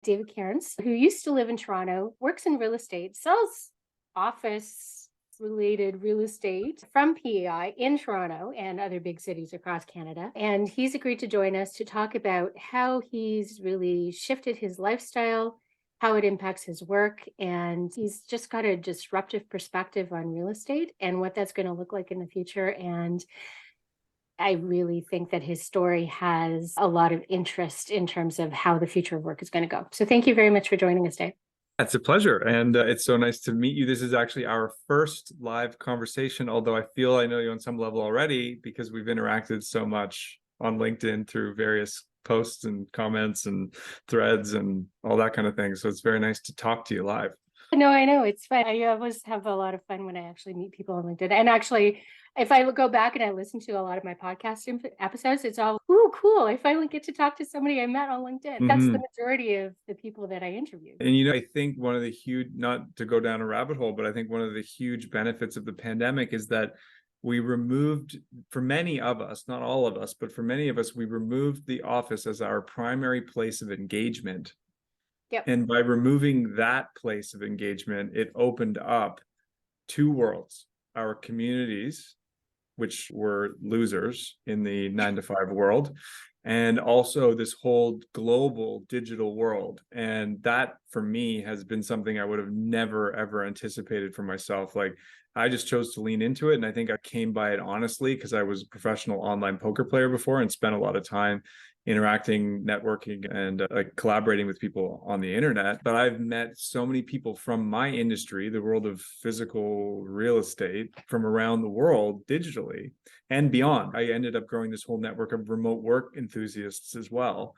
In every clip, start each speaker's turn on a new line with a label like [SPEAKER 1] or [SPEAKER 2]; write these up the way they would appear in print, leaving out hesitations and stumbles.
[SPEAKER 1] David Cairns, who used to live in Toronto, works in real estate, sells office related real estate from PEI in Toronto and other big cities across Canada. And he's agreed to join us to talk about how he's really shifted his lifestyle, how it impacts his work. And he's just got a disruptive perspective on real estate and what that's going to look like in the future. And I really think that his story has a lot of interest in terms of how the future of work is going to go. So thank you very much for joining us, Dave.
[SPEAKER 2] It's a pleasure. And it's so nice to meet you. This is actually our first live conversation, although I feel I know you on some level already because we've interacted so much on LinkedIn through various posts and comments and threads and all that kind of thing. So it's very nice to talk to you live.
[SPEAKER 1] No, I know. It's fun. I always have a lot of fun when I actually meet people on LinkedIn. And actually, if I go back and I listen to a lot of my podcast episodes, it's all, ooh, cool. I finally get to talk to somebody I met on LinkedIn. That's the majority of the people that I interviewed.
[SPEAKER 2] And, I think one of the huge, not to go down a rabbit hole, but I think one of the huge benefits of the pandemic is that we removed, for many of us, not all of us, but for many of us, we removed the office as our primary place of engagement.
[SPEAKER 1] Yep.
[SPEAKER 2] And by removing that place of engagement, it opened up two worlds: our communities, which were losers in the 9-to-5 world, and also this whole global digital world. And that, for me, has been something I would have never, ever anticipated for myself. Like, I just chose to lean into it. And I think I came by it honestly because I was a professional online poker player before and spent a lot of time interacting, networking, and collaborating with people on the internet. But I've met so many people from my industry, the world of physical real estate, from around the world digitally and beyond. I ended up growing this whole network of remote work enthusiasts as well.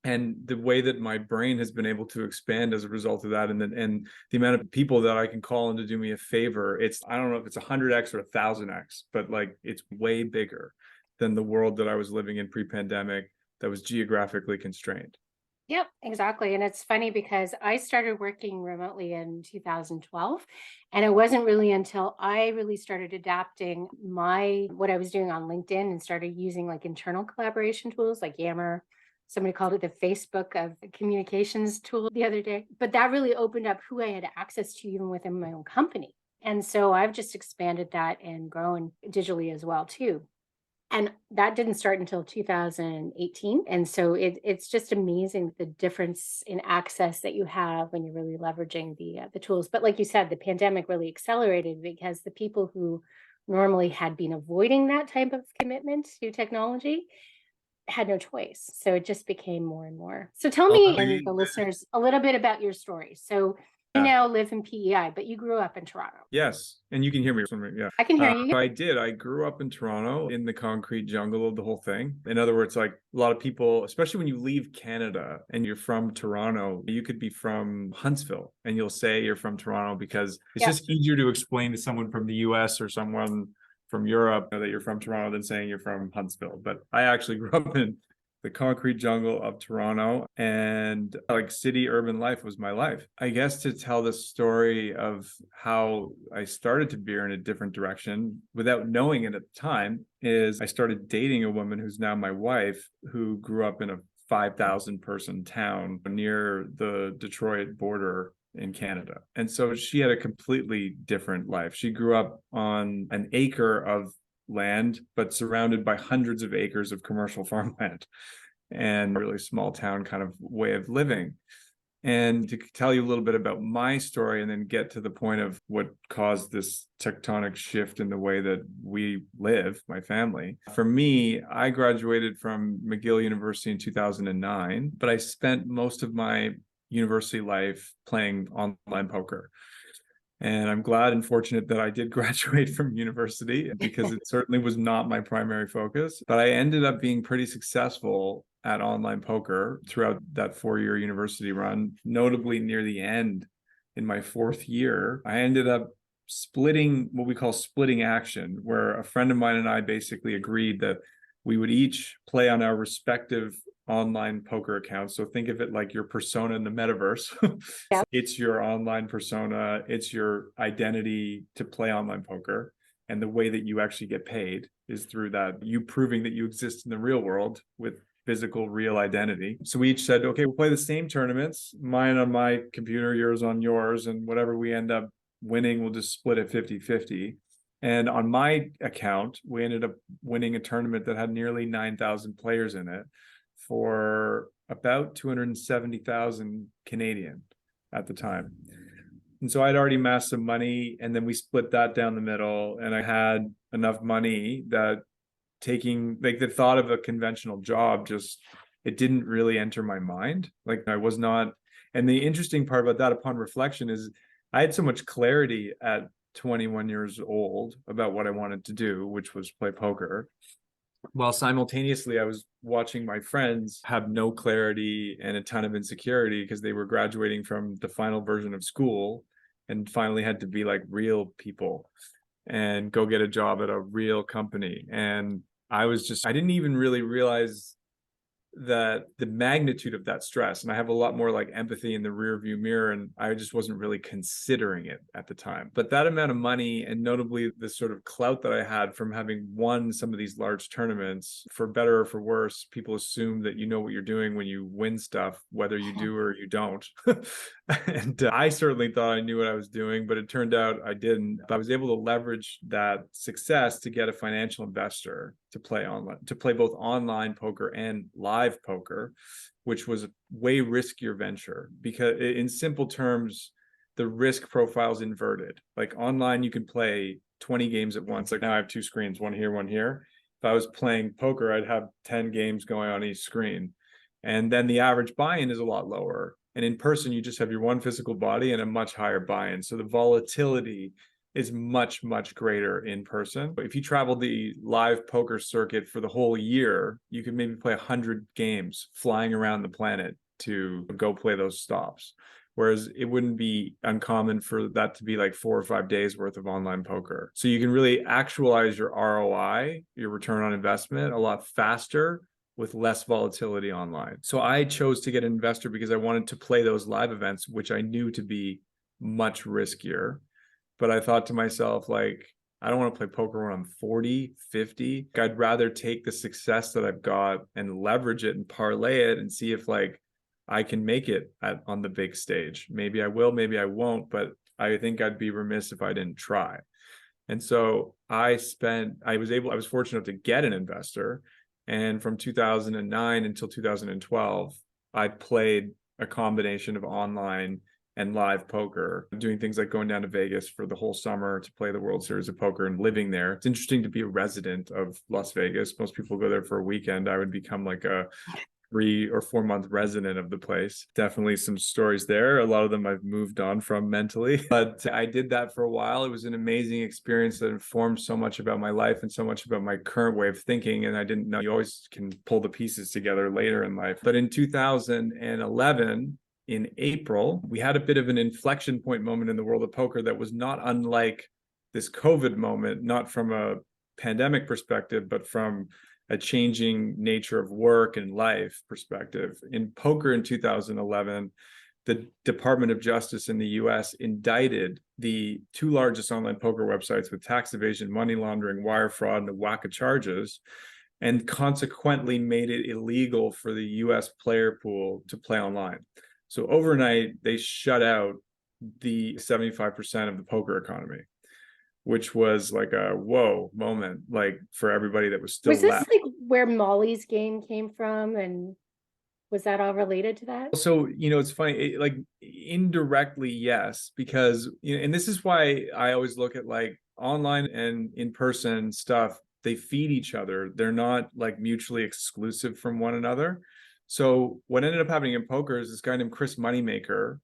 [SPEAKER 2] And the way that my brain has been able to expand as a result of that, and the amount of people that I can call in to do me a favor, I don't know if it's 100x or 1000x, but like, it's way bigger than the world that I was living in pre-pandemic that was geographically constrained.
[SPEAKER 1] Yep, exactly. And it's funny because I started working remotely in 2012. And it wasn't really until I really started adapting what I was doing on LinkedIn and started using like internal collaboration tools like Yammer. Somebody called it the Facebook of communications tool the other day. But that really opened up who I had access to even within my own company. And so I've just expanded that and grown digitally as well too. And that didn't start until 2018. And so it's just amazing the difference in access that you have when you're really leveraging the tools. But like you said, the pandemic really accelerated because the people who normally had been avoiding that type of commitment to technology had no choice. So it just became more and more. So tell me and the listeners a little bit about your story. So you now live in PEI, but you grew up in Toronto.
[SPEAKER 2] Yes. And you can hear me. Yeah.
[SPEAKER 1] I can hear you.
[SPEAKER 2] I did. I grew up in Toronto in the concrete jungle of the whole thing. In other words, like a lot of people, especially when you leave Canada and you're from Toronto, you could be from Huntsville and you'll say you're from Toronto because it's just easier to explain to someone from the US or someone from Europe that you're from Toronto than saying you're from Huntsville. But I actually grew up in the concrete jungle of Toronto, and like city urban life was my life. I guess to tell the story of how I started to veer in a different direction without knowing it at the time is I started dating a woman who's now my wife, who grew up in a 5,000 person town near the Detroit border in Canada. And so she had a completely different life. She grew up on an acre of land, but surrounded by hundreds of acres of commercial farmland and really small town kind of way of living. And to tell you a little bit about my story and then get to the point of what caused this tectonic shift in the way that we live, my family. For me, I graduated from McGill University in 2009, but I spent most of my university life playing online poker. And I'm glad and fortunate that I did graduate from university because it certainly was not my primary focus. But I ended up being pretty successful at online poker throughout that 4-year university run, notably near the end in my 4th year. I ended up splitting what we call splitting action, where a friend of mine and I basically agreed that we would each play on our respective online poker accounts. So think of it like your persona in the metaverse.
[SPEAKER 1] Yep.
[SPEAKER 2] It's your online persona. It's your identity to play online poker. And the way that you actually get paid is through that, you proving that you exist in the real world with physical, real identity. So we each said, okay, we'll play the same tournaments, mine on my computer, yours on yours, and whatever we end up winning, we'll just split it 50-50. And on my account, we ended up winning a tournament that had nearly 9,000 players in it for about 270,000 Canadian at the time. And so I'd already amassed some money, and then we split that down the middle, and I had enough money that taking like the thought of a conventional job just it didn't really enter my mind. Like I was not. And the interesting part about that upon reflection is I had so much clarity at 21 years old about what I wanted to do, which was play poker, while simultaneously I was watching my friends have no clarity and a ton of insecurity because they were graduating from the final version of school and finally had to be like real people and go get a job at a real company. And I didn't even really realize that the magnitude of that stress. And I have a lot more like empathy in the rear view mirror, and I just wasn't really considering it at the time. But that amount of money, and notably the sort of clout that I had from having won some of these large tournaments, for better or for worse, people assume that you know what you're doing when you win stuff, whether you do or you don't. And I certainly thought I knew what I was doing, but it turned out I didn't. I was able to leverage that success to get a financial investor to play online, to play both online poker and live poker, which was a way riskier venture because in simple terms, the risk profile is inverted. Like online, you can play 20 games at once. Like now I have two screens, one here, one here. If I was playing poker, I'd have 10 games going on each screen. And then the average buy-in is a lot lower. And in person, you just have your one physical body and a much higher buy-in. So the volatility is much, much greater in person. But if you travel the live poker circuit for the whole year, you could maybe play 100 games flying around the planet to go play those stops. Whereas it wouldn't be uncommon for that to be like 4 or 5 days worth of online poker. So you can really actualize your ROI, your return on investment, a lot faster with less volatility online. So I chose to get an investor because I wanted to play those live events, which I knew to be much riskier. But I thought to myself, like, I don't want to play poker when I'm 40, 50. I'd rather take the success that I've got and leverage it and parlay it and see if like I can make it on the big stage. Maybe I will, maybe I won't, but I think I'd be remiss if I didn't try. And so I was fortunate enough to get an investor. And from 2009 until 2012, I played a combination of online and live poker, doing things like going down to Vegas for the whole summer to play the World Series of Poker and living there. It's interesting to be a resident of Las Vegas. Most people go there for a weekend. I would become like a 3 or 4 month resident of the place. Definitely some stories there. A lot of them I've moved on from mentally, but I did that for a while. It was an amazing experience that informed so much about my life and so much about my current way of thinking. And I didn't know you always can pull the pieces together later in life. But in 2011, in April, we had a bit of an inflection point moment in the world of poker that was not unlike this COVID moment, not from a pandemic perspective, but from a changing nature of work and life perspective. In poker in 2011, the Department of Justice in the US indicted the 2 largest online poker websites with tax evasion, money laundering, wire fraud, and a whack of charges, and consequently made it illegal for the US player pool to play online. So overnight, they shut out the 75% of the poker economy, which was like a whoa moment, like for everybody that was still
[SPEAKER 1] Was this
[SPEAKER 2] left.
[SPEAKER 1] like where Molly's game came from? And was that all related to that?
[SPEAKER 2] So, it's funny, like indirectly, yes, because, and this is why I always look at like online and in-person stuff, they feed each other. They're not like mutually exclusive from one another. So what ended up happening in poker is this guy named Chris Moneymaker.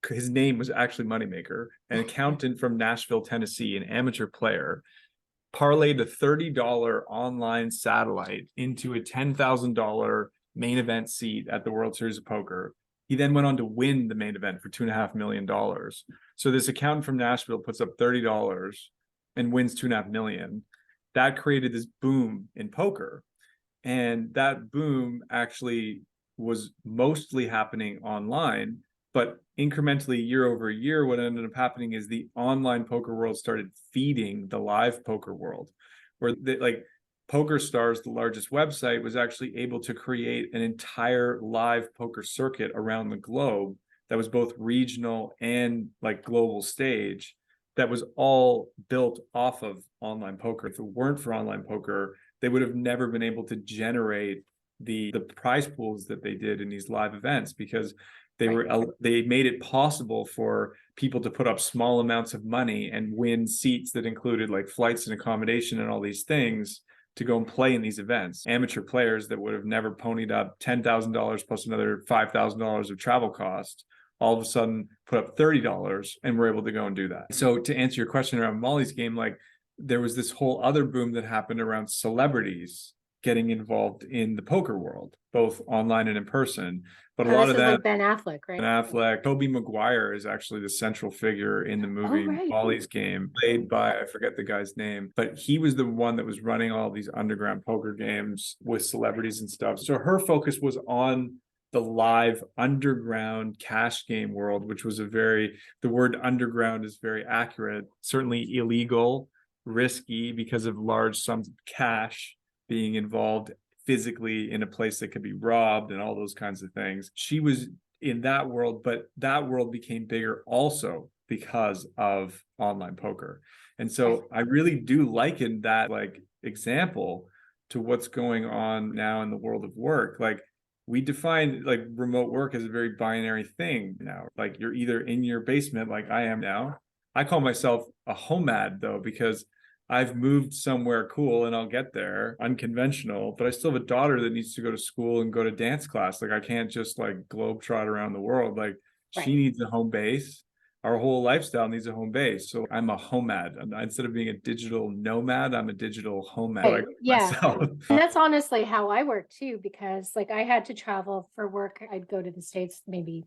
[SPEAKER 2] His name was actually Moneymaker, an accountant from Nashville, Tennessee, an amateur player, parlayed a $30 online satellite into a $10,000 main event seat at the World Series of Poker. He then went on to win the main event for $2.5 million. So this accountant from Nashville puts up $30 and wins $2.5 million. That created this boom in poker. And that boom actually was mostly happening online, but incrementally year over year, what ended up happening is the online poker world started feeding the live poker world, where PokerStars, the largest website, was actually able to create an entire live poker circuit around the globe that was both regional and like global stage, that was all built off of online poker. If it weren't for online poker, they would have never been able to generate the prize pools that they did in these live events, because they made it possible for people to put up small amounts of money and win seats that included like flights and accommodation and all these things to go and play in these events. Amateur players that would have never ponied up $10,000 plus another $5,000 of travel cost, all of a sudden put up $30 and were able to go and do that. So to answer your question around Molly's game, like there was this whole other boom that happened around celebrities getting involved in the poker world, both online and in person. But a lot of that,
[SPEAKER 1] like Ben Affleck, right?
[SPEAKER 2] Ben Affleck, Tobey Maguire is actually the central figure in the movie Molly's Game, played by, I forget the guy's name, but he was the one that was running all these underground poker games with celebrities and stuff. So her focus was on the live underground cash game world, which was the word underground is very accurate, certainly illegal, risky because of large sums of cash being involved physically in a place that could be robbed and all those kinds of things. She was in that world, but that world became bigger also because of online poker. And so I really do liken that like example to what's going on now in the world of work. Like we define like remote work as a very binary thing now. Like you're either in your basement like I am now. I call myself a homead though, because I've moved somewhere cool and I'll get there, unconventional, but I still have a daughter that needs to go to school and go to dance class. Like I can't just like globetrot around the world. Like she needs a home base. Our whole lifestyle needs a home base. So I'm a homead. Instead of being a digital nomad, I'm a digital homead.
[SPEAKER 1] And that's honestly how I work too, because like I had to travel for work. I'd go to the States maybe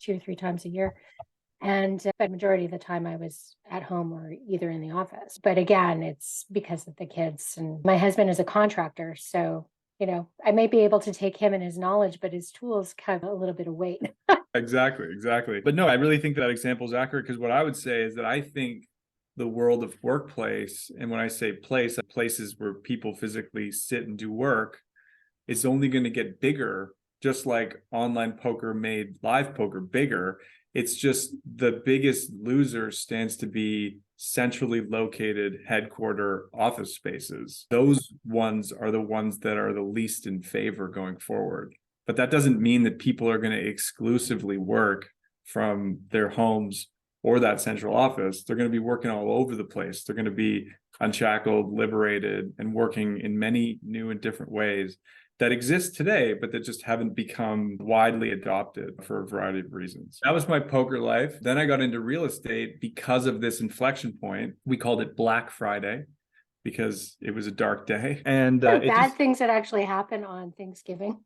[SPEAKER 1] 2 or 3 times a year. And the majority of the time I was at home or either in the office. But again, it's because of the kids. And my husband is a contractor. So, you know, I may be able to take him and his knowledge, but his tools have a little bit of weight.
[SPEAKER 2] Exactly. But no, I really think that example is accurate, because what I would say is that I think the world of workplace, and when I say place, places where people physically sit and do work, is only going to get bigger, just like online poker made live poker bigger. It's just the biggest loser stands to be centrally located headquarter office spaces. Those ones are the ones that are the least in favor going forward. But that doesn't mean that people are going to exclusively work from their homes or that central office. They're going to be working all over the place. They're going to be unshackled, liberated, and working in many new and different ways that exist today, but that just haven't become widely adopted for a variety of reasons. That was my poker life. Then I got into real estate because of this inflection point. We called it Black Friday because it was a dark day. And
[SPEAKER 1] bad things that actually happen on Thanksgiving.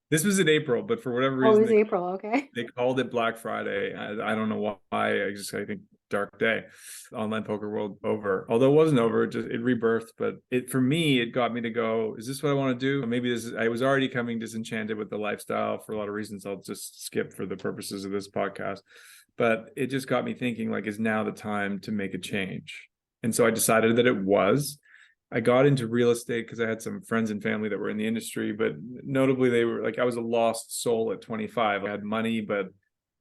[SPEAKER 2] This was in April, but for whatever reason,
[SPEAKER 1] it was April. Okay.
[SPEAKER 2] They called it Black Friday. I don't know why. I think dark day. Online poker world over. Although it wasn't over, it rebirthed. But for me, it got me to go, is this what I want to do? Or maybe I was already coming disenchanted with the lifestyle for a lot of reasons I'll just skip for the purposes of this podcast. But it just got me thinking, like, is now the time to make a change? And so I decided that it was. I got into real estate because I had some friends and family that were in the industry, but notably they were like, I was a lost soul at 25. I had money, but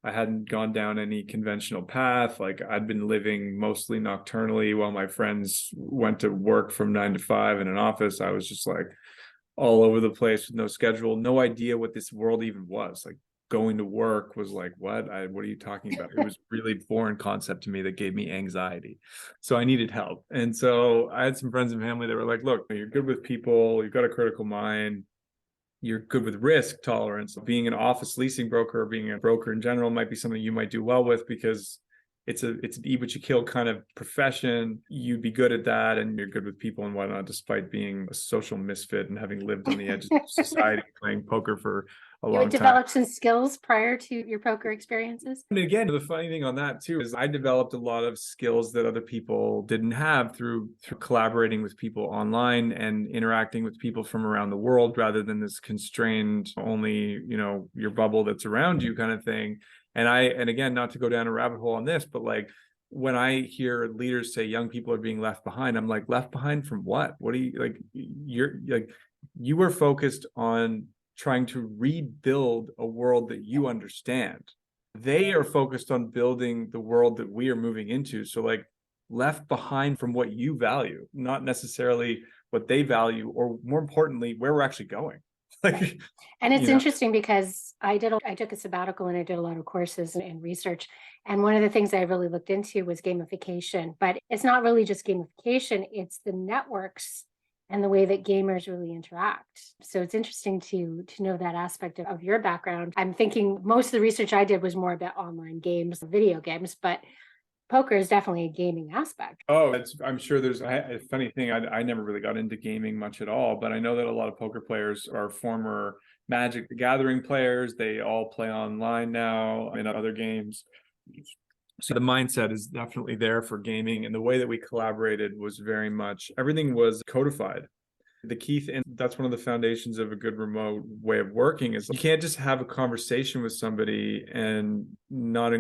[SPEAKER 2] I hadn't gone down any conventional path. Like I'd been living mostly nocturnally while my friends went to work from 9 to 5 in an office. I was just like all over the place with no schedule, no idea what this world even was. Like going to work was like, what are you talking about? It was really foreign concept to me that gave me anxiety. So I needed help. And so I had some friends and family that were like, look, you're good with people. You've got a critical mind. You're good with risk tolerance. Being an office leasing broker or being a broker in general might be something you might do well with because it's an eat what you kill kind of profession. You'd be good at that, and you're good with people and whatnot, despite being a social misfit and having lived on the edges of society playing poker for a long time. You
[SPEAKER 1] developed some skills prior to your poker experiences?
[SPEAKER 2] And again, the funny thing on that too is I developed a lot of skills that other people didn't have through collaborating with people online and interacting with people from around the world rather than this constrained only, your bubble that's around you kind of thing. And again, not to go down a rabbit hole on this, but like when I hear leaders say young people are being left behind, I'm like, left behind from what? What are you like? You're like, you were focused on trying to rebuild a world that you understand. They are focused on building the world that we are moving into. So like, left behind from what you value, not necessarily what they value, or more importantly, where we're actually going. Like,
[SPEAKER 1] And it's
[SPEAKER 2] you know,
[SPEAKER 1] interesting because I took a sabbatical and I did a lot of courses and research. And one of the things I really looked into was gamification, but it's not really just gamification, it's the networks and the way that gamers really interact. So it's interesting to know that aspect of your background. I'm thinking most of the research I did was more about online games, video games, but poker is definitely a gaming aspect.
[SPEAKER 2] oh, I'm sure there's a funny thing. I never really got into gaming much at all, but I know that a lot of poker players are former Magic the Gathering players. They all play online now in other games. So the mindset is definitely there for gaming. And the way that we collaborated was very much, everything was codified. The key thing, that's one of the foundations of a good remote way of working, is you can't just have a conversation with somebody and not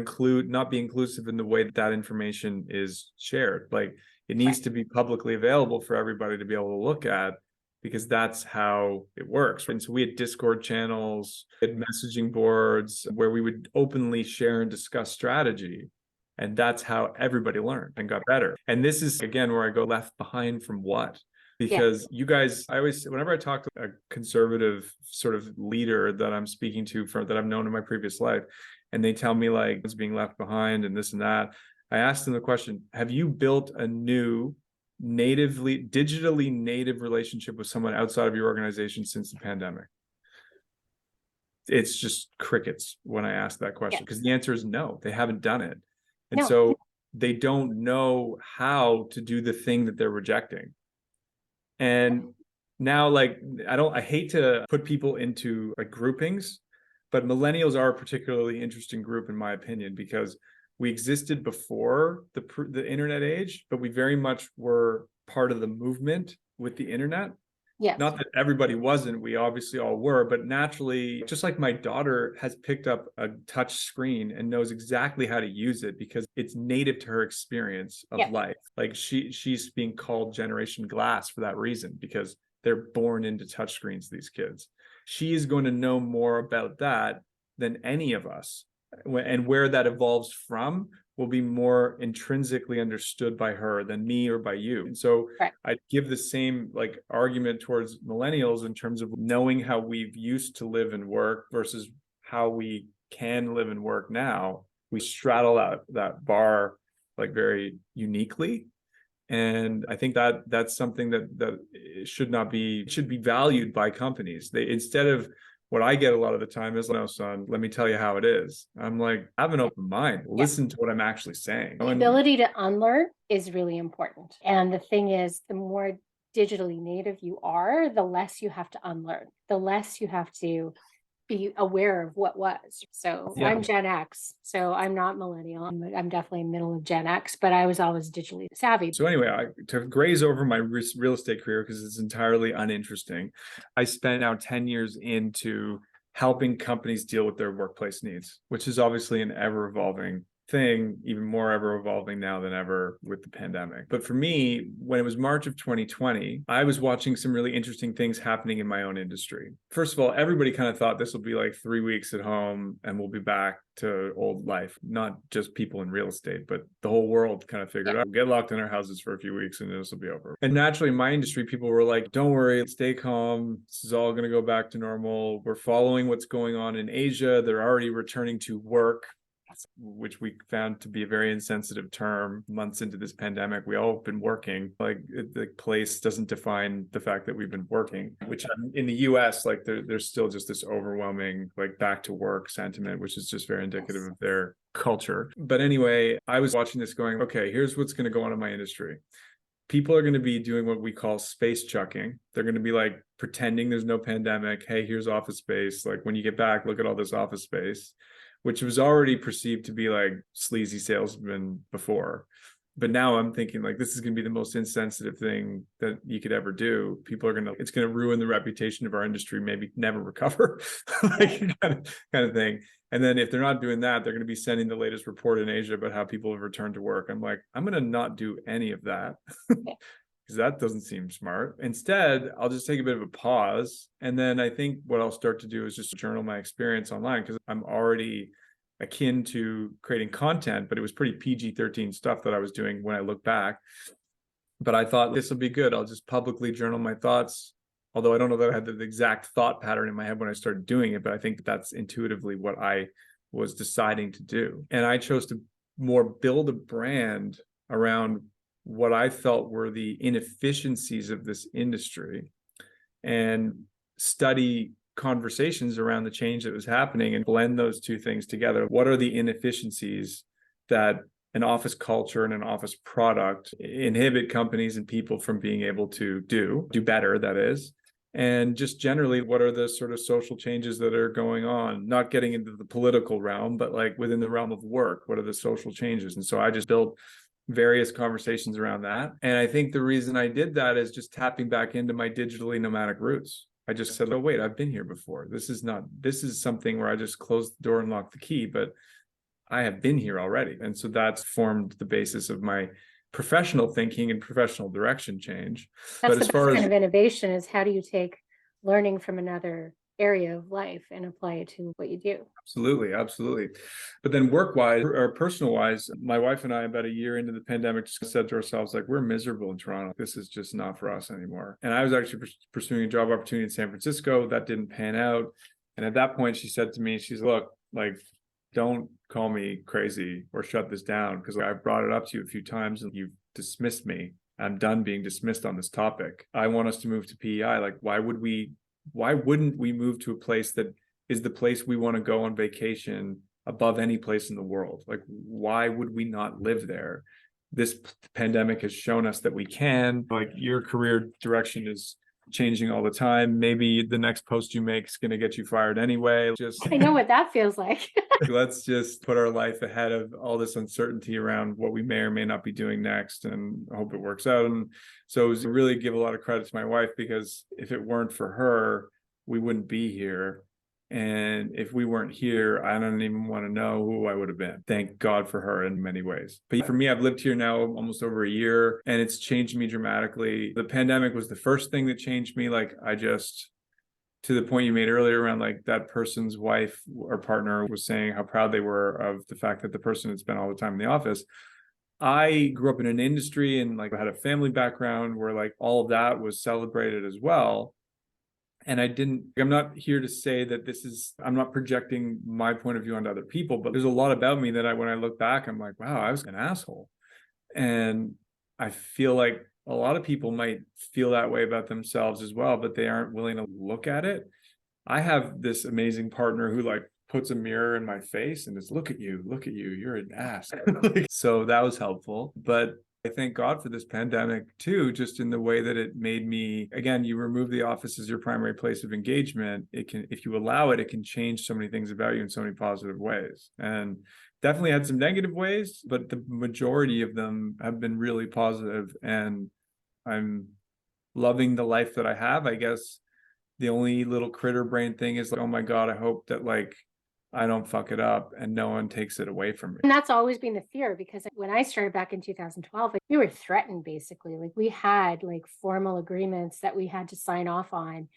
[SPEAKER 2] be inclusive in the way that that information is shared. Like, it needs to be publicly available for everybody to be able to look at, because that's how it works. And so we had Discord channels, we had messaging boards where we would openly share and discuss strategy. And that's how everybody learned and got better. And this is, again, where I go, left behind from what?
[SPEAKER 1] Yeah.
[SPEAKER 2] Because you guys, I always, whenever I talk to a conservative sort of leader that I'm speaking to, from that I've known in my previous life, and they tell me like it's being left behind and this and that, I ask them the question, have you built a new digitally native relationship with someone outside of your organization since the pandemic? It's just crickets when I ask that question, because the answer is no, they haven't done it. And
[SPEAKER 1] No.
[SPEAKER 2] so they don't know how to do the thing that they're rejecting. And now, like, I hate to put people into like groupings, but millennials are a particularly interesting group, in my opinion, because we existed before the internet age, but we very much were part of the movement with the internet.
[SPEAKER 1] Yes.
[SPEAKER 2] Not that everybody wasn't, we obviously all were, but naturally, just like my daughter has picked up a touch screen and knows exactly how to use it because it's native to her experience of life. Like, she's being called Generation Glass for that reason, because they're born into touchscreens, these kids. She is going to know more about that than any of us. And where that evolves from will be more intrinsically understood by her than me or by you. And so I give the same like argument towards millennials in terms of knowing how we've used to live and work versus how we can live and work now. We straddle that bar like very uniquely. And I think that that's something that should be valued by companies. They, instead of, what I get a lot of the time is, no, son, let me tell you how it is. I'm like, have an open mind. Listen to what I'm actually saying.
[SPEAKER 1] The ability to unlearn is really important. And the thing is, the more digitally native you are, the less you have to unlearn, the less you have to be aware of what was. So I'm Gen X, so I'm not millennial. I'm definitely middle of Gen X, but I was always digitally savvy.
[SPEAKER 2] So anyway, to graze over my real estate career, because it's entirely uninteresting, I spent now 10 years into helping companies deal with their workplace needs, which is obviously an ever evolving thing, even more ever evolving now than ever with the pandemic. But for me, when it was March of 2020, I was watching some really interesting things happening in my own industry. First of all, everybody kind of thought this will be like 3 weeks at home and we'll be back to old life, not just people in real estate, but the whole world kind of figured out, we'll get locked in our houses for a few weeks and this will be over. And naturally, in my industry, people were like, don't worry, stay calm. This is all going to go back to normal. We're following what's going on in Asia. They're already returning to work, which we found to be a very insensitive term months into this pandemic. We all have been working. Like, the place doesn't define the fact that we've been working, which in the US, like there's still just this overwhelming like back to work sentiment, which is just very indicative of their culture. But anyway, I was watching this going, okay, here's what's going to go on in my industry. People are going to be doing what we call space chucking. They're going to be like pretending there's no pandemic. Hey, here's office space. Like, when you get back, look at all this office space, which was already perceived to be like sleazy salesmen before. But now I'm thinking like this is going to be the most insensitive thing that you could ever do. People are going to, it's going to ruin the reputation of our industry, maybe never recover, like kind of thing. And then if they're not doing that, they're going to be sending the latest report in Asia about how people have returned to work. I'm like, I'm going to not do any of that because that doesn't seem smart. Instead, I'll just take a bit of a pause. And then I think what I'll start to do is just journal my experience online, because I'm already akin to creating content, but it was pretty PG-13 stuff that I was doing when I look back. But I thought this will be good. I'll just publicly journal my thoughts. Although I don't know that I had the exact thought pattern in my head when I started doing it, but I think that's intuitively what I was deciding to do. And I chose to more build a brand around what I felt were the inefficiencies of this industry and study conversations around the change that was happening and blend those two things together. What are the inefficiencies that an office culture and an office product inhibit companies and people from being able to do better, that is? And just generally, what are the sort of social changes that are going on? Not getting into the political realm, but like within the realm of work, what are the social changes? And so I just built various conversations around that. And I think the reason I did that is just tapping back into my digitally nomadic roots. I just said, oh, wait, I've been here before. This is something where I just closed the door and locked the key, but I have been here already. And so that's formed the basis of my professional thinking and professional direction change.
[SPEAKER 1] That's
[SPEAKER 2] But
[SPEAKER 1] the
[SPEAKER 2] as far
[SPEAKER 1] best
[SPEAKER 2] as
[SPEAKER 1] kind of innovation, is how do you take learning from another area of life and apply it to what you do?
[SPEAKER 2] Absolutely. But then work-wise or personal-wise, my wife and I, about a year into the pandemic, just said to ourselves, like, we're miserable in Toronto. This is just not for us anymore. And I was actually pursuing a job opportunity in San Francisco. That didn't pan out. And at that point, she said to me, she's, look, like, don't call me crazy or shut this down, because I've brought it up to you a few times and you've dismissed me. I'm done being dismissed on this topic. I want us to move to PEI. Like, why wouldn't we move to a place that is the place we want to go on vacation above any place in the world? Like, why would we not live there? This pandemic has shown us that we can. Like, your career direction is changing all the time. Maybe the next post you make is going to get you fired anyway. Just
[SPEAKER 1] I know what that feels like.
[SPEAKER 2] let's just put our life ahead of all this uncertainty around what we may or may not be doing next, and hope it works out. And so it was really give a lot of credit to my wife, because if it weren't for her, we wouldn't be here. And if we weren't here, I don't even want to know who I would have been. Thank God for her in many ways. But for me, I've lived here now almost over a year, and it's changed me dramatically. The pandemic was the first thing that changed me. Like, to the point you made earlier around like that person's wife or partner was saying how proud they were of the fact that the person had spent all the time in the office. I grew up in an industry and like had a family background where like all of that was celebrated as well. And I'm not here to say that I'm not projecting my point of view onto other people, but there's a lot about me that when I look back, I'm like, wow, I was an asshole. And I feel like a lot of people might feel that way about themselves as well, but they aren't willing to look at it. I have this amazing partner who like puts a mirror in my face and is, look at you, you're an ass. So that was helpful. But I thank God for this pandemic too, just in the way that it made me, again, you remove the office as your primary place of engagement. It can, if you allow it, it can change so many things about you in so many positive ways. And definitely had some negative ways, but the majority of them have been really positive, and I'm loving the life that I have. I guess the only little critter brain thing is like, oh my God, I hope that like I don't fuck it up and no one takes it away from me.
[SPEAKER 1] And that's always been the fear, because when I started back in 2012, like, we were threatened basically. Like, we had like formal agreements that we had to sign off on.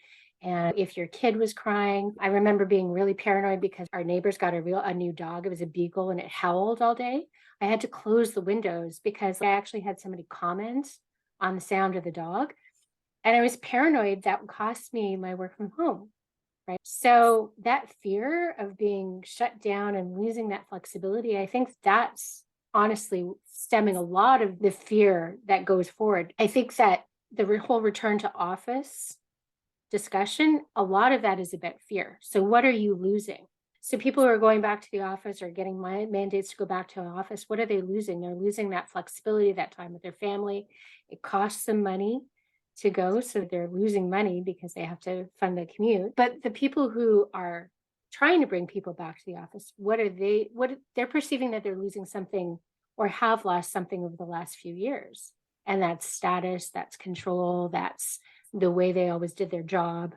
[SPEAKER 1] And if your kid was crying, I remember being really paranoid because our neighbors got a new dog. It was a beagle and it howled all day. I had to close the windows because I actually had somebody comment on the sound of the dog. And I was paranoid that would cost me my work from home. Right. So that fear of being shut down and losing that flexibility, I think that's honestly stemming a lot of the fear that goes forward. I think that the whole return to office discussion, a lot of that is about fear. So what are you losing? So people who are going back to the office or getting mandates to go back to an office, what are they losing? They're losing that flexibility, that time with their family. It costs them money to go, so they're losing money because they have to fund the commute. But the people who are trying to bring people back to the office, what they're perceiving that they're losing something or have lost something over the last few years. And that's status, that's control, that's the way they always did their job.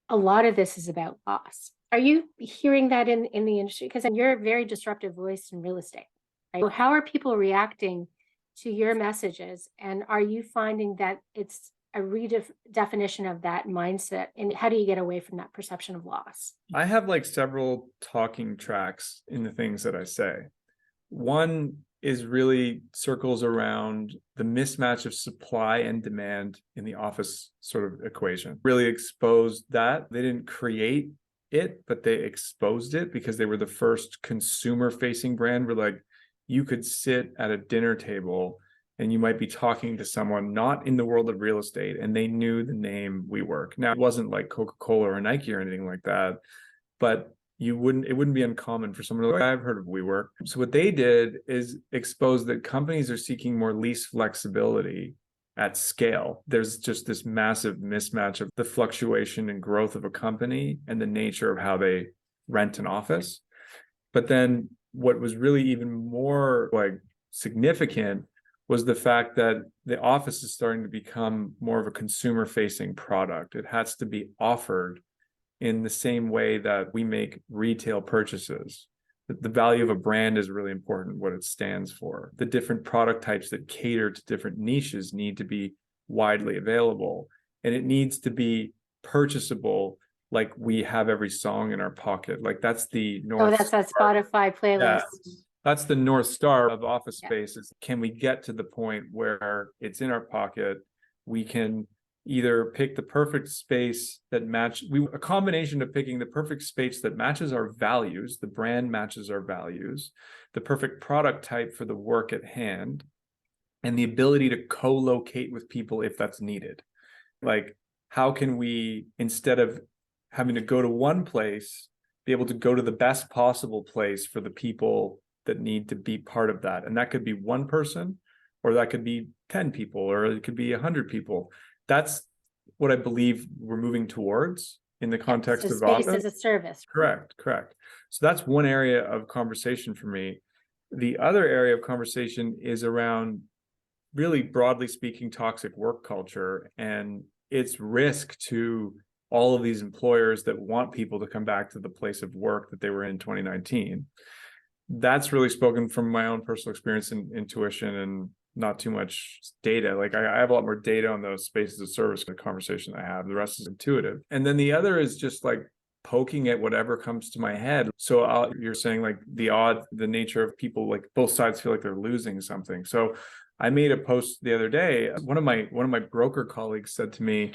[SPEAKER 1] A lot of this is about loss. Are you hearing that in the industry? Because you're a very disruptive voice in real estate, right? So how are people reacting to your messages? And are you finding that it's a redefinition of that mindset? And how do you get away from that perception of loss?
[SPEAKER 2] I have like several talking tracks in the things that I say. One is really circles around the mismatch of supply and demand in the office sort of equation. Really exposed that. They didn't create it, but they exposed it because they were the first consumer facing brand where like you could sit at a dinner table and you might be talking to someone not in the world of real estate and they knew the name WeWork. Now, it wasn't like Coca-Cola or Nike or anything like that, but it wouldn't be uncommon for someone to like, I've heard of WeWork. So what they did is expose that companies are seeking more lease flexibility at scale. There's just this massive mismatch of the fluctuation and growth of a company and the nature of how they rent an office. But then what was really even more like significant was the fact that the office is starting to become more of a consumer facing product. It has to be offered in the same way that we make retail purchases. The value of a brand is really important, what it stands for. The different product types that cater to different niches need to be widely available. And it needs to be purchasable, like we have every song in our pocket. Like that's the North
[SPEAKER 1] Oh, that's that Spotify playlist.
[SPEAKER 2] Yeah. That's the North Star of office space is can we get to the point where it's in our pocket? We can either pick the perfect space that a combination of picking the perfect space that matches our values, the brand matches our values, the perfect product type for the work at hand, and the ability to co-locate with people if that's needed. Like, how can we, instead of having to go to one place, be able to go to the best possible place for the people that need to be part of that? And that could be one person, or that could be 10 people, or it could be 100 people. That's what I believe we're moving towards in the context of
[SPEAKER 1] space
[SPEAKER 2] office.
[SPEAKER 1] as a service.
[SPEAKER 2] Correct. So that's one area of conversation for me. The other area of conversation is around, really broadly speaking, toxic work culture and its risk to all of these employers that want people to come back to the place of work that they were in 2019. That's really spoken from my own personal experience and intuition and not too much data. Like I have a lot more data on those spaces of service in the conversation I have. The rest is intuitive. And then the other is just like poking at whatever comes to my head. So you're saying like the nature of people, like both sides feel like they're losing something. So I made a post the other day. One of my broker colleagues said to me,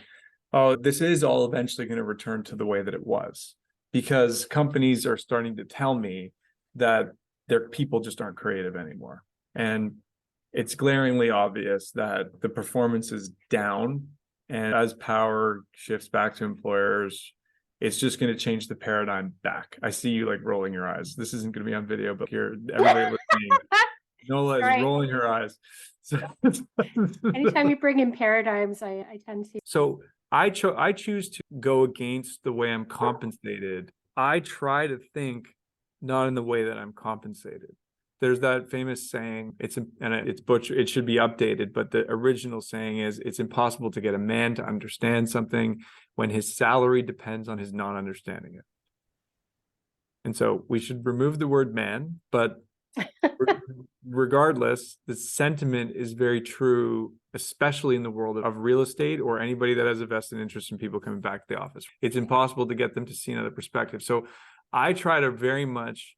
[SPEAKER 2] "Oh, this is all eventually going to return to the way that it was, because companies are starting to tell me that their people just aren't creative anymore." And it's glaringly obvious that the performance is down. And as power shifts back to employers, it's just going to change the paradigm back. I see you like rolling your eyes. This isn't going to be on video, but here, everybody listening, Nola is rolling her eyes. So
[SPEAKER 1] anytime you bring in paradigms, I tend to.
[SPEAKER 2] So I choose to go against the way I'm compensated. I try to think not in the way that I'm compensated. There's that famous saying, it's butcher, it should be updated, but the original saying is, it's impossible to get a man to understand something when his salary depends on his not understanding it. And so we should remove the word man, but regardless, the sentiment is very true, especially in the world of real estate or anybody that has a vested interest in people coming back to the office. It's impossible to get them to see another perspective. So I try to very much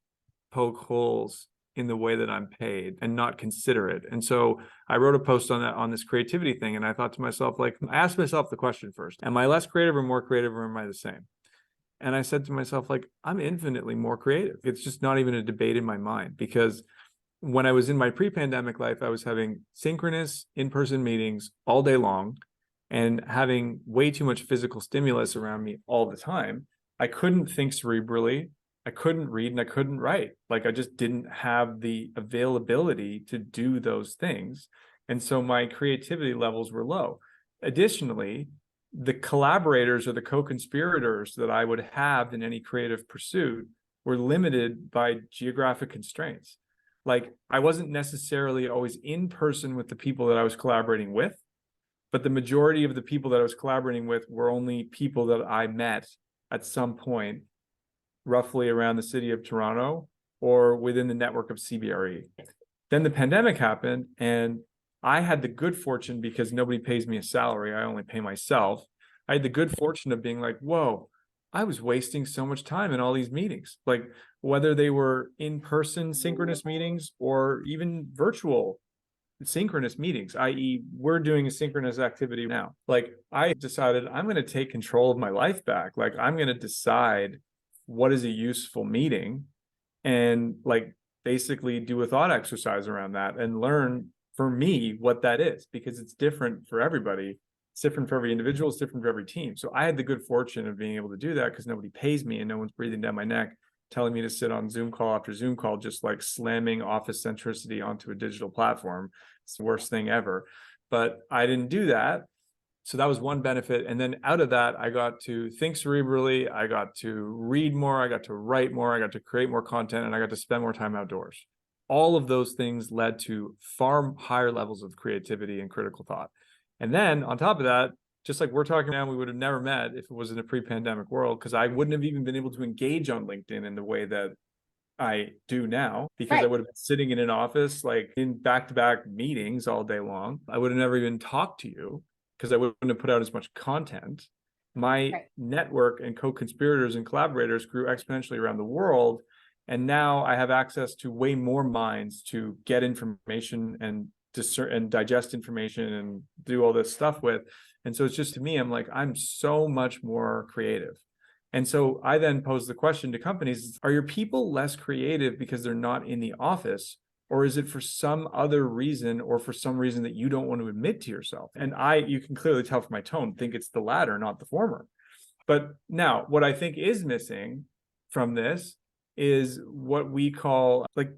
[SPEAKER 2] poke holes in the way that I'm paid and not consider it. And so I wrote a post on that, on this creativity thing. And I thought to myself, like, I asked myself the question first, am I less creative or more creative, or am I the same? And I said to myself, like, I'm infinitely more creative. It's just not even a debate in my mind, because when I was in my pre-pandemic life, I was having synchronous in-person meetings all day long and having way too much physical stimulus around me all the time. I couldn't think cerebrally. I couldn't read and I couldn't write. Like I just didn't have the availability to do those things. And so my creativity levels were low. Additionally, the collaborators or the co-conspirators that I would have in any creative pursuit were limited by geographic constraints. Like I wasn't necessarily always in person with the people that I was collaborating with, but the majority of the people that I was collaborating with were only people that I met at some point, roughly around the city of Toronto or within the network of CBRE. Then the pandemic happened, and I had the good fortune, because nobody pays me a salary, I only pay myself. I had the good fortune of being like, whoa, I was wasting so much time in all these meetings, like whether they were in-person synchronous meetings or even virtual synchronous meetings, i.e., we're doing a synchronous activity now. Like I decided I'm going to take control of my life back. Like I'm going to decide what is a useful meeting, and like basically do a thought exercise around that and learn for me what that is, because it's different for everybody. It's different for every individual. It's different for every team. So I had the good fortune of being able to do that because nobody pays me and no one's breathing down my neck, telling me to sit on Zoom call after Zoom call, just like slamming office centricity onto a digital platform. It's the worst thing ever. But I didn't do that. So that was one benefit. And then out of that, I got to think cerebrally. I got to read more. I got to write more. I got to create more content, and I got to spend more time outdoors. All of those things led to far higher levels of creativity and critical thought. And then on top of that, just like we're talking now, we would have never met if it was in a pre-pandemic world, because I wouldn't have even been able to engage on LinkedIn in the way that I do now, because I would have been sitting in an office, like in back-to-back meetings all day long. I would have never even talked to you because I wouldn't have put out as much content. My network and co-conspirators and collaborators grew exponentially around the world. And now I have access to way more minds to get information and discern and digest information and do all this stuff with. And so it's just, to me, I'm like, I'm so much more creative. And so I then pose the question to companies, are your people less creative because they're not in the office? Or is it for some other reason, or for some reason that you don't want to admit to yourself? And you can clearly tell from my tone, think it's the latter, not the former. But now what I think is missing from this is what we call like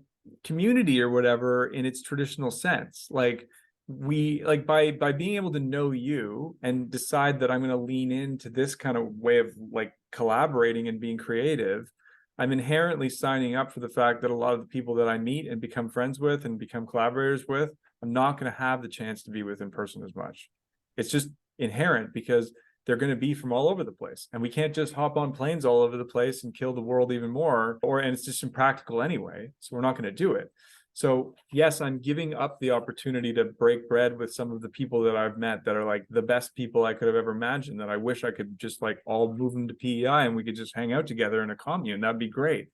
[SPEAKER 2] community or whatever in its traditional sense. Like by being able to know you and decide that I'm going to lean into this kind of way of like collaborating and being creative, I'm inherently signing up for the fact that a lot of the people that I meet and become friends with and become collaborators with, I'm not going to have the chance to be with in person as much. It's just inherent, because they're going to be from all over the place, and we can't just hop on planes all over the place and kill the world even more, and it's just impractical anyway. So we're not going to do it. So yes, I'm giving up the opportunity to break bread with some of the people that I've met that are like the best people I could have ever imagined, that I wish I could just like all move them to PEI and we could just hang out together in a commune. That'd be great.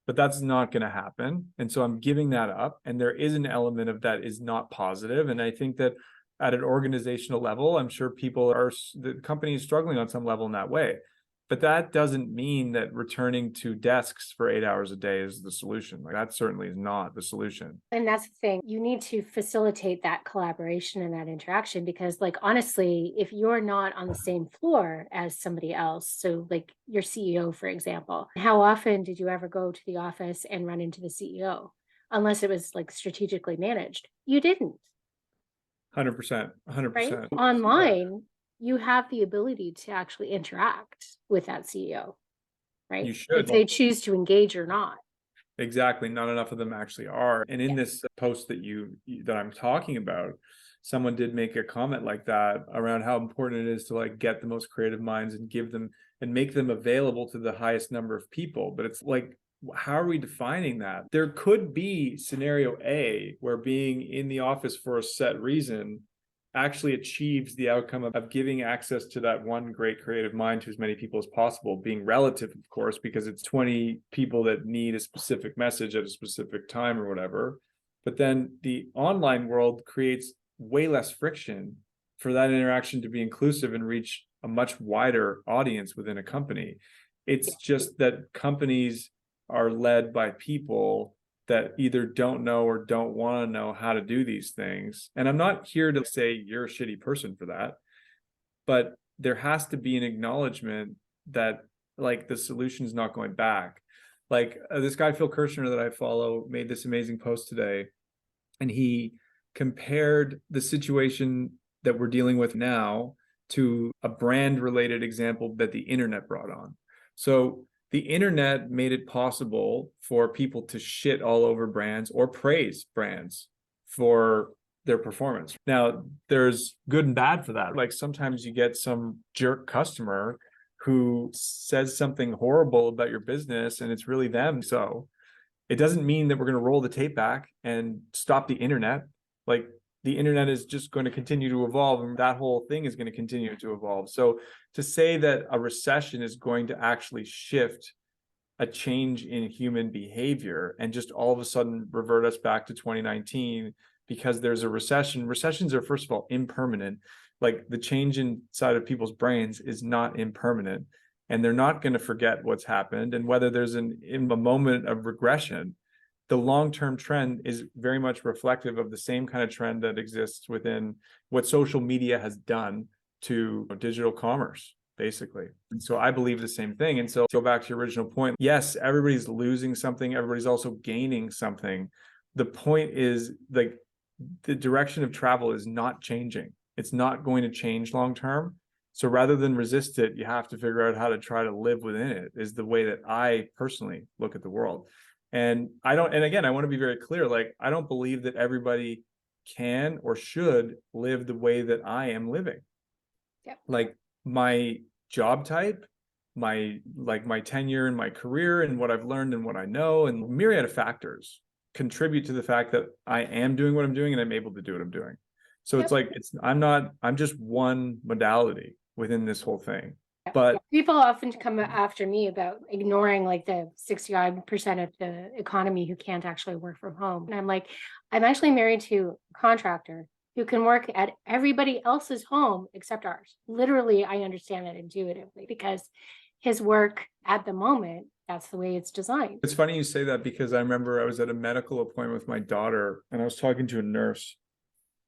[SPEAKER 2] But that's not going to happen. And so I'm giving that up. And there is an element of that is not positive. And I think that at an organizational level, I'm sure the company is struggling on some level in that way. But that doesn't mean that returning to desks for 8 hours a day is the solution. Like that certainly is not the solution.
[SPEAKER 1] And that's the thing. You need to facilitate that collaboration and that interaction, because like honestly, if you're not on the same floor as somebody else, so like your CEO, for example, how often did you ever go to the office and run into the CEO? Unless it was like strategically managed. You didn't.
[SPEAKER 2] 100%,
[SPEAKER 1] Right?
[SPEAKER 2] 100%.
[SPEAKER 1] Online, you have the ability to actually interact with that CEO, right?
[SPEAKER 2] You should.
[SPEAKER 1] If they choose to engage or not.
[SPEAKER 2] Exactly. Not enough of them actually are. And in this post that I'm talking about, someone did make a comment like that around how important it is to like get the most creative minds and give them and make them available to the highest number of people. But it's like, how are we defining that? There could be scenario A where being in the office for a set reason actually achieves the outcome of giving access to that one great creative mind to as many people as possible, being relative, of course, because it's 20 people that need a specific message at a specific time or whatever. But then the online world creates way less friction for that interaction to be inclusive and reach a much wider audience within a company. It's just that companies are led by people that either don't know or don't want to know how to do these things. And I'm not here to say you're a shitty person for that, but there has to be an acknowledgement that like the solution is not going back. Like this guy, Phil Kirshner, that I follow, made this amazing post today, and he compared the situation that we're dealing with now to a brand related example that the internet brought on. So the internet made it possible for people to shit all over brands or praise brands for their performance. Now, there's good and bad for that. Like sometimes you get some jerk customer who says something horrible about your business and it's really them. So it doesn't mean that we're going to roll the tape back and stop the internet. Like the internet is just going to continue to evolve, and that whole thing is going to continue to evolve. So to say that a recession is going to actually shift a change in human behavior and just all of a sudden revert us back to 2019 because there's a recession. Recessions are, first of all, impermanent. Like the change inside of people's brains is not impermanent, and they're not going to forget what's happened. And whether there's in a moment of regression, the long-term trend is very much reflective of the same kind of trend that exists within what social media has done to digital commerce, basically. And so I believe the same thing. And so go back to your original point. Yes, everybody's losing something. Everybody's also gaining something. The point is, like, the direction of travel is not changing. It's not going to change long-term. So rather than resist it, you have to figure out how to try to live within it, is the way that I personally look at the world. And again, I want to be very clear, like, I don't believe that everybody can or should live the way that I am living.
[SPEAKER 1] Yep.
[SPEAKER 2] Like my job type, my tenure in my career and what I've learned and what I know, and myriad of factors contribute to the fact that I am doing what I'm doing and I'm able to do what I'm doing. So
[SPEAKER 1] Yep.
[SPEAKER 2] it's like, I'm just one modality within this whole thing. But
[SPEAKER 1] people often come after me about ignoring like the 60% of the economy who can't actually work from home. And I'm like, I'm actually married to a contractor who can work at everybody else's home except ours. Literally, I understand that intuitively because his work at the moment, that's the way it's designed.
[SPEAKER 2] it's funny you say that, because I remember I was at a medical appointment with my daughter and I was talking to a nurse.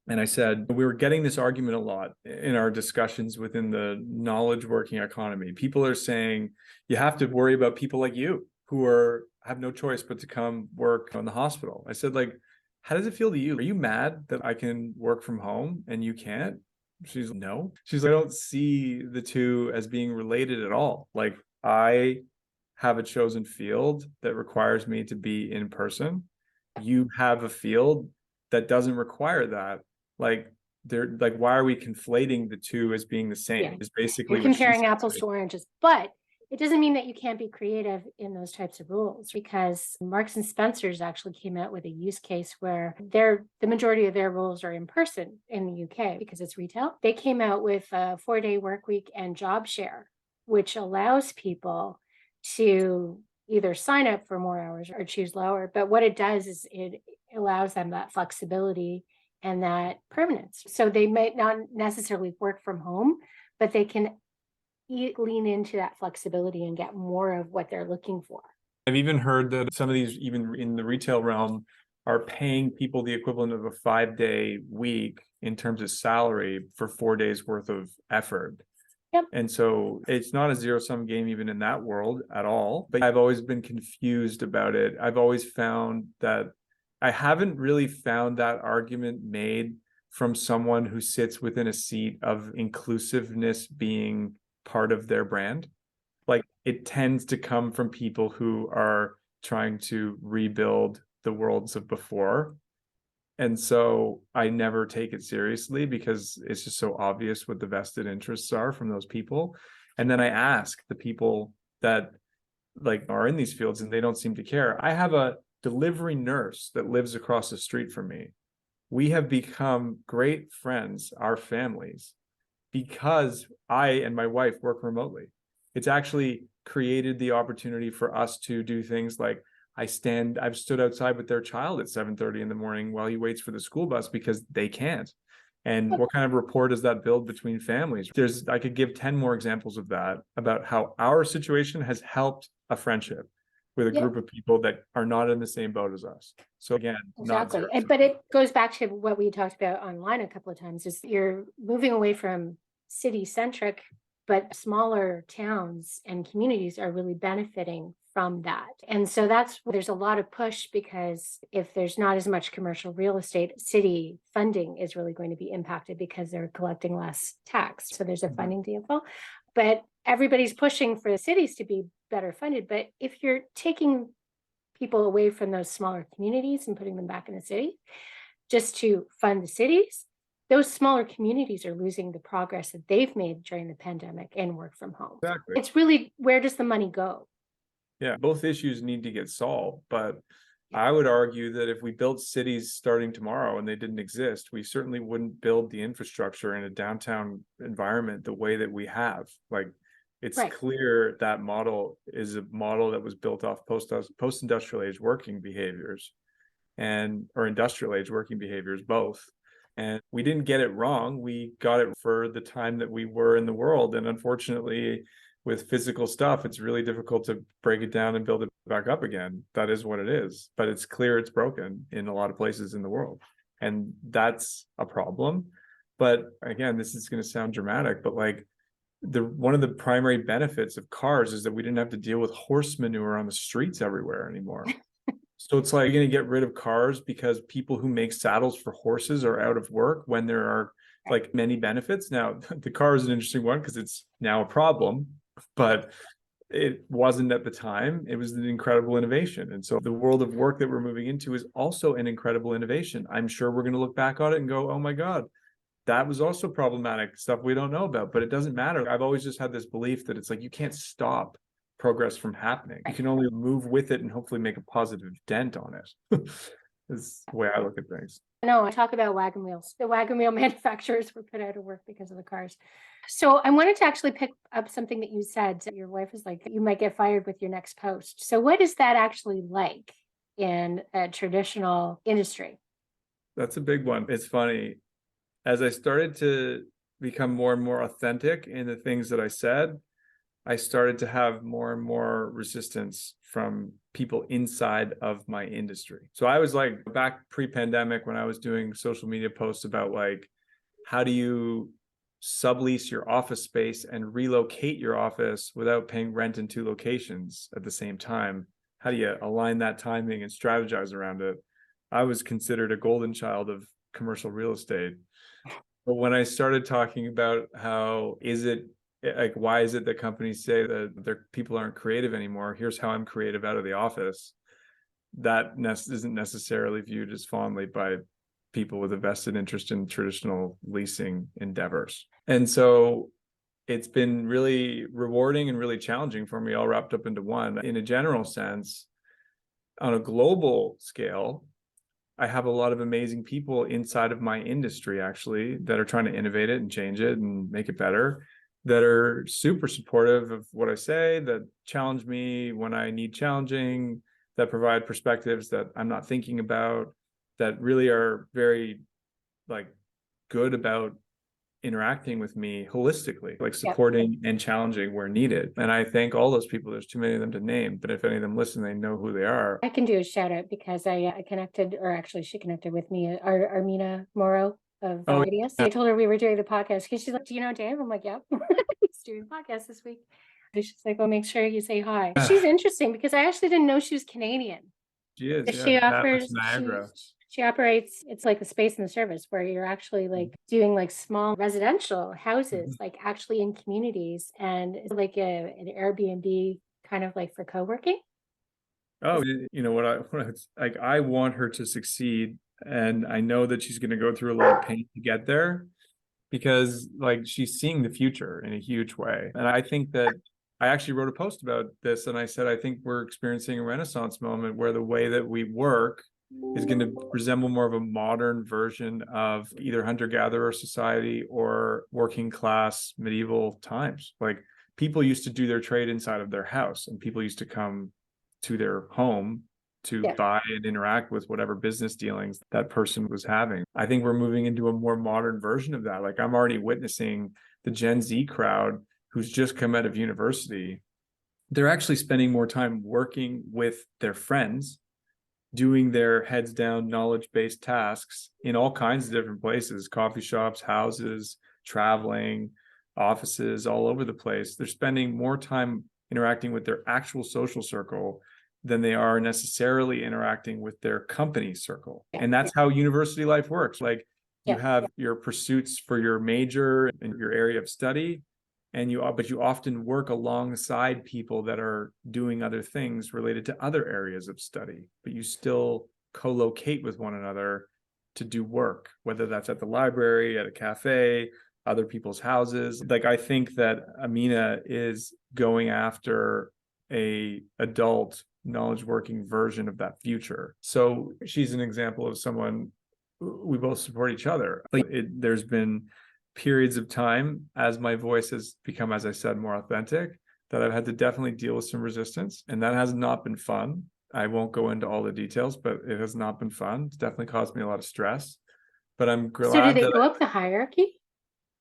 [SPEAKER 2] And I said, we were getting this argument a lot in our discussions within the knowledge working economy. People are saying, you have to worry about people like you who have no choice but to come work in the hospital. I said, like, how does it feel to you? Are you mad that I can work from home and you can't? She's like, no. She's like, I don't see the two as being related at all. Like, I have a chosen field that requires me to be in person. You have a field that doesn't require that. Like, why are we conflating the two as being the same?
[SPEAKER 1] Yeah.
[SPEAKER 2] Is basically
[SPEAKER 1] You're comparing apples to oranges, but it doesn't mean that you can't be creative in those types of rules, because Marks and Spencer's actually came out with a use case where the majority of their rules are in person in the UK because it's retail. They came out with a 4-day work week and job share, which allows people to either sign up for more hours or choose lower. But what it does is it allows them that flexibility and that permanence. So they might not necessarily work from home, but they can lean into that flexibility and get more of what they're looking for.
[SPEAKER 2] I've even heard that some of these, even in the retail realm, are paying people the equivalent of a 5-day week in terms of salary for 4 days worth of effort.
[SPEAKER 1] Yep.
[SPEAKER 2] And so it's not a zero-sum game even in that world at all. But I've always been confused about it. I've always found that I haven't really found that argument made from someone who sits within a seat of inclusiveness being part of their brand. Like, it tends to come from people who are trying to rebuild the worlds of before. And so I never take it seriously because it's just so obvious what the vested interests are from those people. And then I ask the people that like are in these fields and they don't seem to care. I have a delivery nurse that lives across the street from me. We have become great friends, our families, because I and my wife work remotely. It's actually created the opportunity for us to do things like I've stood outside with their child at 7:30 in the morning while he waits for the school bus because they can't. And what kind of rapport does that build between families? I could give 10 more examples of that, about how our situation has helped a friendship with a group of people that are not in the same boat as us. So again,
[SPEAKER 1] exactly. But it goes back to what we talked about online a couple of times, is you're moving away from city centric, but smaller towns and communities are really benefiting from that. And so there's a lot of push, because if there's not as much commercial real estate, city funding is really going to be impacted because they're collecting less tax. So there's a funding deal. But everybody's pushing for the cities to be better funded. But if you're taking people away from those smaller communities and putting them back in the city just to fund the cities, those smaller communities are losing the progress that they've made during the pandemic and work from home.
[SPEAKER 2] Exactly.
[SPEAKER 1] It's really, where does the money go?
[SPEAKER 2] Yeah, both issues need to get solved, but I would argue that if we built cities starting tomorrow and they didn't exist, we certainly wouldn't build the infrastructure in a downtown environment the way that we have. Like, it's
[SPEAKER 1] Right.
[SPEAKER 2] clear that model is a model that was built off post-industrial age working behaviors or industrial age working behaviors, both. And we didn't get it wrong. We got it for the time that we were in the world. And unfortunately, with physical stuff, it's really difficult to break it down and build it back up again. That is what it is. But it's clear it's broken in a lot of places in the world. And that's a problem. But again, this is going to sound dramatic, but like one of the primary benefits of cars is that we didn't have to deal with horse manure on the streets everywhere anymore. So it's like you're going to get rid of cars because people who make saddles for horses are out of work when there are like many benefits. Now, the car is an interesting one because it's now a problem, but it wasn't at the time. It was an incredible innovation. And so the world of work that we're moving into is also an incredible innovation. I'm sure we're going to look back on it and go, oh my God, that was also problematic stuff we don't know about, but it doesn't matter. I've always just had this belief that it's like, you can't stop progress from happening. You can only move with it and hopefully make a positive dent on it. Is the way I look at things.
[SPEAKER 1] No, I talk about wagon wheels. The wagon wheel manufacturers were put out of work because of the cars. So I wanted to actually pick up something that you said. Your wife was like, you might get fired with your next post. So what is that actually like in a traditional industry?
[SPEAKER 2] That's a big one. It's funny. As I started to become more and more authentic in the things that I said, I started to have more and more resistance from people inside of my industry. So I was like, back pre-pandemic when I was doing social media posts about like, how do you sublease your office space and relocate your office without paying rent in two locations at the same time? How do you align that timing and strategize around it? I was considered a golden child of commercial real estate. But when I started talking about why is it that companies say that their people aren't creative anymore? Here's how I'm creative out of the office. That isn't necessarily viewed as fondly by people with a vested interest in traditional leasing endeavors. And so it's been really rewarding and really challenging for me, all wrapped up into one. In a general sense, on a global scale, I have a lot of amazing people inside of my industry, actually, that are trying to innovate it and change it and make it better, that are super supportive of what I say, that challenge me when I need challenging, that provide perspectives that I'm not thinking about, that really are very like good about interacting with me holistically, like supporting and challenging where needed. And I thank all those people. There's too many of them to name, but if any of them listen, they know who they are.
[SPEAKER 1] I can do a shout out because I connected, or actually she connected with me, Armina Morrow of
[SPEAKER 2] Oh,
[SPEAKER 1] Ideas. I told her we were doing the podcast because she's like, do you know Dave? I'm like, yep. He's doing the podcast this week. And she's like, well, make sure you say hi. She's interesting because I actually didn't know she was Canadian.
[SPEAKER 2] She is.
[SPEAKER 1] She offers
[SPEAKER 2] Niagara.
[SPEAKER 1] she operates, it's like a space in the service where you're actually like doing like small residential houses, like actually in communities, and it's like an Airbnb kind of like for co-working.
[SPEAKER 2] Oh, you know what I want her to succeed, and I know that she's going to go through a lot of pain to get there because like she's seeing the future in a huge way. And I think that I actually wrote a post about this, and I said I think we're experiencing a renaissance moment where the way that we work is going to resemble more of a modern version of either hunter-gatherer society or working class medieval times. Like, people used to do their trade inside of their house, and people used to come to their home to buy and interact with whatever business dealings that person was having. I think we're moving into a more modern version of that. Like, I'm already witnessing the Gen Z crowd who's just come out of university. They're actually spending more time working with their friends, doing their heads down knowledge-based tasks in all kinds of different places, coffee shops, houses, traveling, offices, all over the place. They're spending more time interacting with their actual social circle than they are necessarily interacting with their company circle. And that's how university life works. Like, you have your pursuits for your major and your area of study, and but you often work alongside people that are doing other things related to other areas of study, but you still co-locate with one another to do work, whether that's at the library, at a cafe, other people's houses. Like, I think that Amina is going after a adult knowledge working version of that future. So she's an example of someone, we both support each other. Like, there's been periods of time as my voice has become, as I said, more authentic, that I've had to definitely deal with some resistance, and that has not been fun. I won't go into all the details, but it has not been fun. It's definitely caused me a lot of stress, but I'm
[SPEAKER 1] So do
[SPEAKER 2] glad
[SPEAKER 1] they
[SPEAKER 2] that
[SPEAKER 1] go up the hierarchy?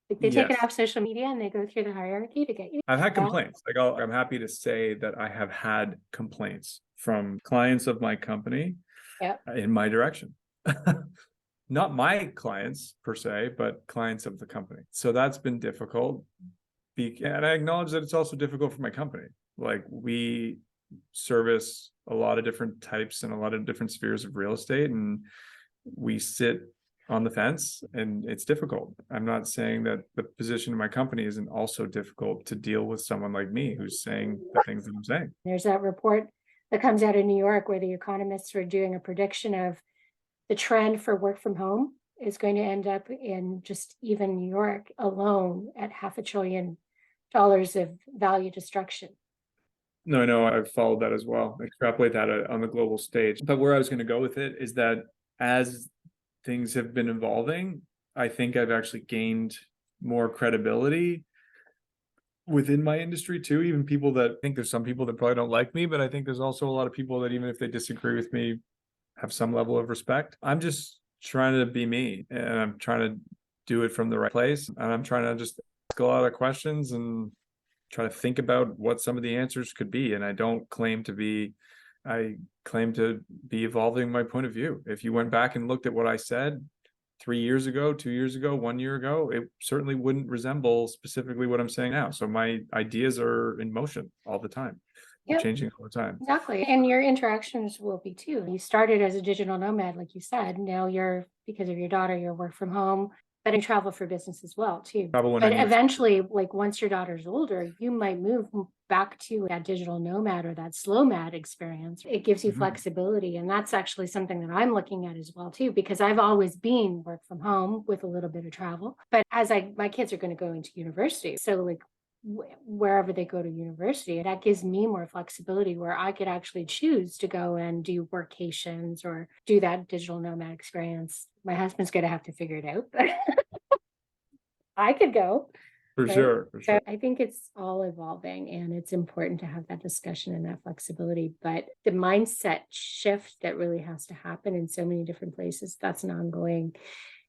[SPEAKER 1] Like they take it
[SPEAKER 2] yes,
[SPEAKER 1] off social media and they go through the hierarchy to get you?
[SPEAKER 2] I've had
[SPEAKER 1] Yeah.
[SPEAKER 2] complaints. Like, I'm happy to say that I have had complaints from clients of my company
[SPEAKER 1] Yeah.
[SPEAKER 2] in my direction. Not my clients per se, but clients of the company. So that's been difficult. And I acknowledge that it's also difficult for my company. Like, we service a lot of different types and a lot of different spheres of real estate, and we sit on the fence, and it's difficult. I'm not saying that the position of my company isn't also difficult to deal with someone like me who's saying the things that I'm saying.
[SPEAKER 1] There's that report that comes out of New York where the economists were doing a prediction of the trend for work from home is going to end up in just even New York alone at $500 billion of value destruction.
[SPEAKER 2] No, I know, I've followed that as well. Extrapolate that on the global stage. But where I was going to go with it is that as things have been evolving, I think I've actually gained more credibility within my industry too. Even people that, I think there's some people that probably don't like me, but I think there's also a lot of people that, even if they disagree with me, have some level of respect. I'm just trying to be me, and I'm trying to do it from the right place. And I'm trying to just ask a lot of questions and try to think about what some of the answers could be. And I claim to be evolving my point of view. If you went back and looked at what I said 3 years ago, 2 years ago, 1 year ago, it certainly wouldn't resemble specifically what I'm saying now. So my ideas are in motion all the time. They're
[SPEAKER 1] Yep,
[SPEAKER 2] changing all the time.
[SPEAKER 1] exactly. And your interactions will be too. You started as a digital nomad, like you said. Now because of your daughter, you're work from home, but you travel for business as well too.
[SPEAKER 2] Travel when I
[SPEAKER 1] But
[SPEAKER 2] need to.
[SPEAKER 1] eventually, like once your daughter's older, you might move back to that digital nomad or that slow mad experience. It gives you
[SPEAKER 2] Mhm.
[SPEAKER 1] flexibility. And that's actually something that I'm looking at as well too, because I've always been work from home with a little bit of travel. But as my kids are going to go into university, so like wherever they go to university, that gives me more flexibility where I could actually choose to go and do workations or do that digital nomad experience. My husband's going to have to figure it out, but I could go.
[SPEAKER 2] For
[SPEAKER 1] Right.
[SPEAKER 2] sure, for sure.
[SPEAKER 1] So I think it's all evolving and it's important to have that discussion and that flexibility. But the mindset shift that really has to happen in so many different places, that's an ongoing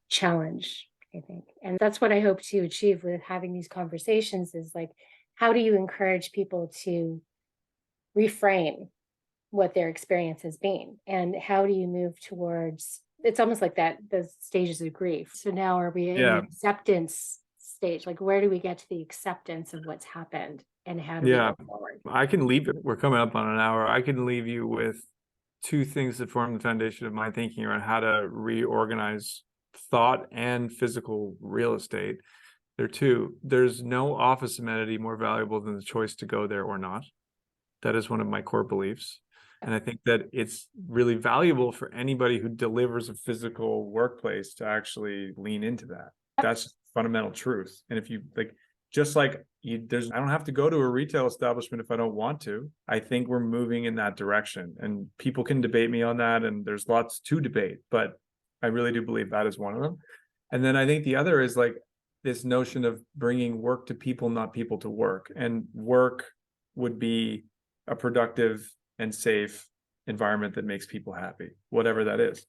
[SPEAKER 1] challenge, I think. And that's what I hope to achieve with having these conversations is like, how do you encourage people to reframe what their experience has been? And how do you move towards it's almost like that, the stages of grief. So now are we in
[SPEAKER 2] Yeah.
[SPEAKER 1] the acceptance stage? Like, where do we get to the acceptance of what's happened and how do we
[SPEAKER 2] Yeah.
[SPEAKER 1] go forward?
[SPEAKER 2] I can leave it. We're coming up on an hour. I can leave you with two things that form the foundation of my thinking around how to reorganize thought and physical real estate. There are two. There's no office amenity more valuable than the choice to go there or not. That is one of my core beliefs. And I think that it's really valuable for anybody who delivers a physical workplace to actually lean into that. That's fundamental truth. And if you like, just like I don't have to go to a retail establishment if I don't want to. I think we're moving in that direction, and people can debate me on that. And there's lots to debate, but I really do believe that is one of them. And then I think the other is like this notion of bringing work to people, not people to work. And work would be a productive and safe environment that makes people happy, whatever that is.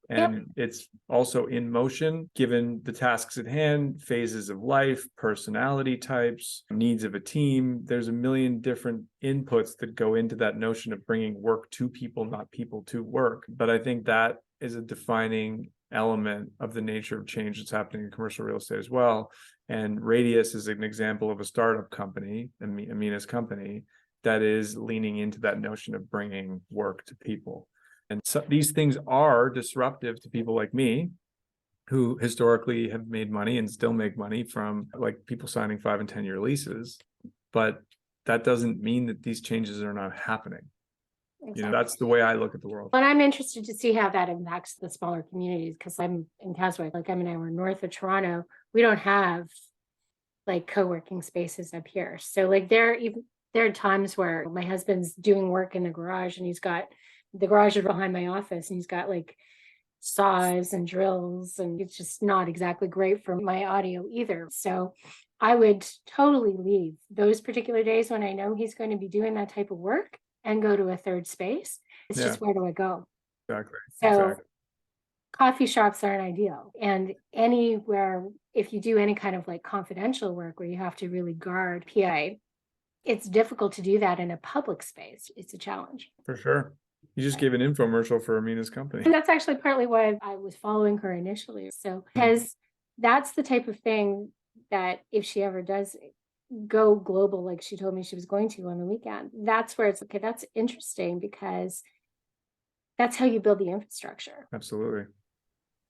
[SPEAKER 2] And it's also in motion, given the tasks at hand, phases of life, personality types, needs of a team. There's a million different inputs that go into that notion of bringing work to people, not people to work. But I think that is a defining element of the nature of change that's happening in commercial real estate as well. And Radius is an example of a startup company, Amina's company, that is leaning into that notion of bringing work to people. And so these things are disruptive to people like me, who historically have made money and still make money from like people signing 5 and 10-year leases. But that doesn't mean that these changes are not happening.
[SPEAKER 1] Exactly.
[SPEAKER 2] That's the way I look at the world.
[SPEAKER 1] But I'm interested to see how that impacts the smaller communities, because I'm in Casway, like we're north of Toronto. We don't have like co-working spaces up here. So like there are times where my husband's doing work in the garage, and the garage is behind my office, and he's got like saws and drills, and it's just not exactly great for my audio either. So I would totally leave those particular days when I know he's going to be doing that type of work and go to a third space. It's just, where do I go?
[SPEAKER 2] Exactly.
[SPEAKER 1] So coffee shops aren't ideal. And anywhere, if you do any kind of like confidential work where you have to really guard PI, it's difficult to do that in a public space. It's a challenge.
[SPEAKER 2] For sure. You just gave an infomercial for Amina's company.
[SPEAKER 1] And that's actually partly why I was following her initially. So, because that's the type of thing that if she ever does go global, like she told me she was going to on the weekend, that's where it's okay, that's interesting, because that's how you build the infrastructure.
[SPEAKER 2] Absolutely.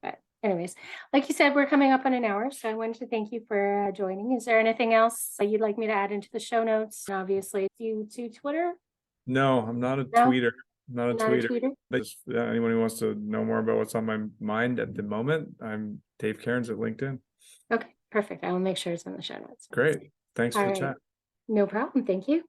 [SPEAKER 1] But anyways, like you said, we're coming up on an hour. So I wanted to thank you for joining. Is there anything else you'd like me to add into the show notes? And obviously, you to Twitter?
[SPEAKER 2] No, I'm not a
[SPEAKER 1] No?
[SPEAKER 2] tweeter. Not a
[SPEAKER 1] Not a
[SPEAKER 2] tweeter.
[SPEAKER 1] tweeter?
[SPEAKER 2] But anyone who wants to know more about what's on my mind at the moment, I'm Dave Cairns at LinkedIn.
[SPEAKER 1] Okay, perfect. I will make sure it's in the show notes.
[SPEAKER 2] Great. Thanks for the chat.
[SPEAKER 1] No problem. Thank you.